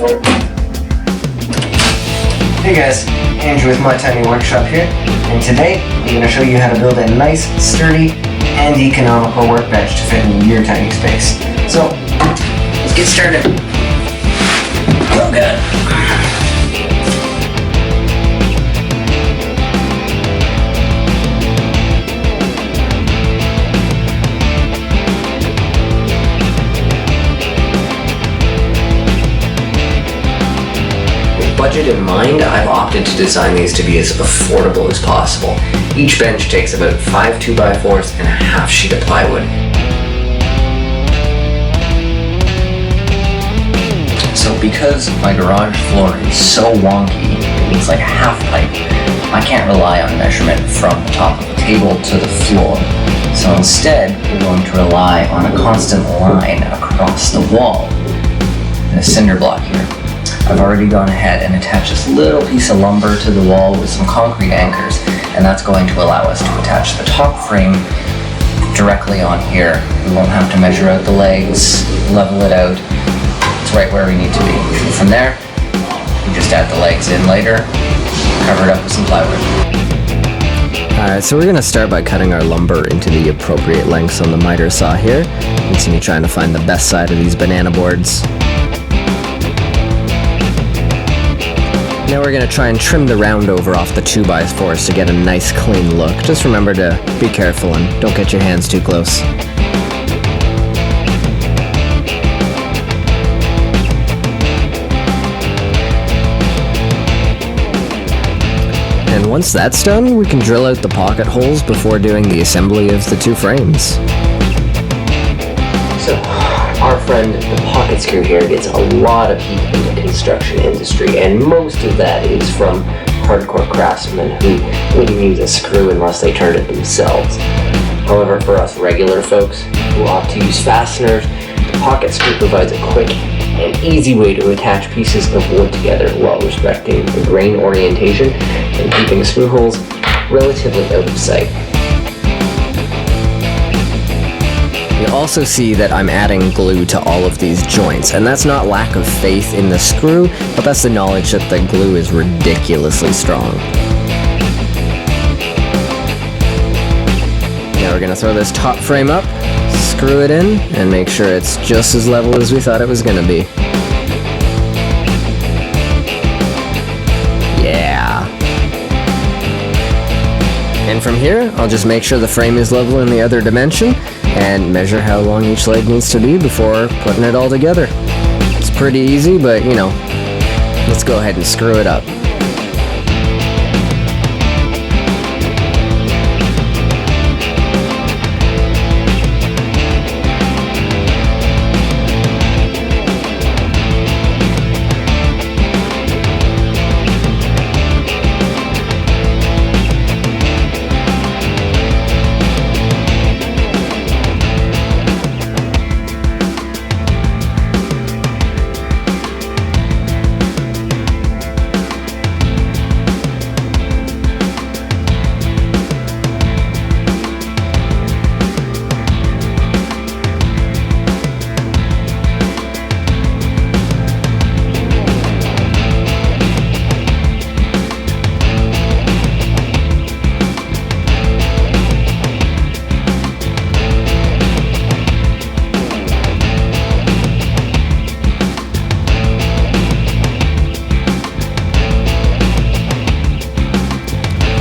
Hey guys, Andrew with My Tiny Workshop here, and today I'm going to show you how to build a nice, sturdy, and economical workbench to fit in your tiny space. So, let's get started. Oh god. Budget in mind, I've opted to design these to be as affordable as possible. Each bench takes about 5 2x4s and a half sheet of plywood. So because my garage floor is so wonky, it looks like a half pipe, I can't rely on measurement from the top of the table to the floor. So instead, we're going to rely on a constant line across the wall in a cinder block here. I've already gone ahead and attached this little piece of lumber to the wall with some concrete anchors, and that's going to allow us to attach the top frame directly on here. We won't have to measure out the legs, level it out. It's right where we need to be. From there, we just add the legs in later, cover it up with some plywood. Alright, so we're going to start by cutting our lumber into the appropriate lengths on the miter saw here. You can see me trying to find the best side of these banana boards. Now we're going to try and trim the round over off the 2x4s to get a nice clean look. Just remember to be careful and don't get your hands too close. And once that's done, we can drill out the pocket holes before doing the assembly of the two frames. So, our friend the pocket screw here gets a lot of heat in the construction industry, and most of that is from hardcore craftsmen who wouldn't use a screw unless they turned it themselves. However, for us regular folks who opt to use fasteners, the pocket screw provides a quick and easy way to attach pieces of wood together while respecting the grain orientation and keeping screw holes relatively out of sight. You'll also see that I'm adding glue to all of these joints, and that's not lack of faith in the screw, but that's the knowledge that the glue is ridiculously strong. Now we're going to throw this top frame up, screw it in, and make sure it's just as level as we thought it was going to be. Yeah. And from here, I'll just make sure the frame is level in the other dimension, and measure how long each leg needs to be before putting it all together. It's pretty easy, but you know, let's go ahead and screw it up.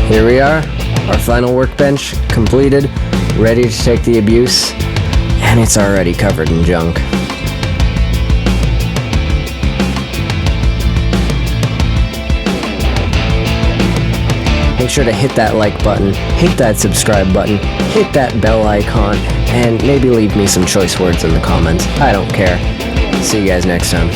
Here we are, our final workbench completed, ready to take the abuse, and it's already covered in junk. Make sure to hit that like button, hit that subscribe button, hit that bell icon, and maybe leave me some choice words in the comments. I don't care. See you guys next time.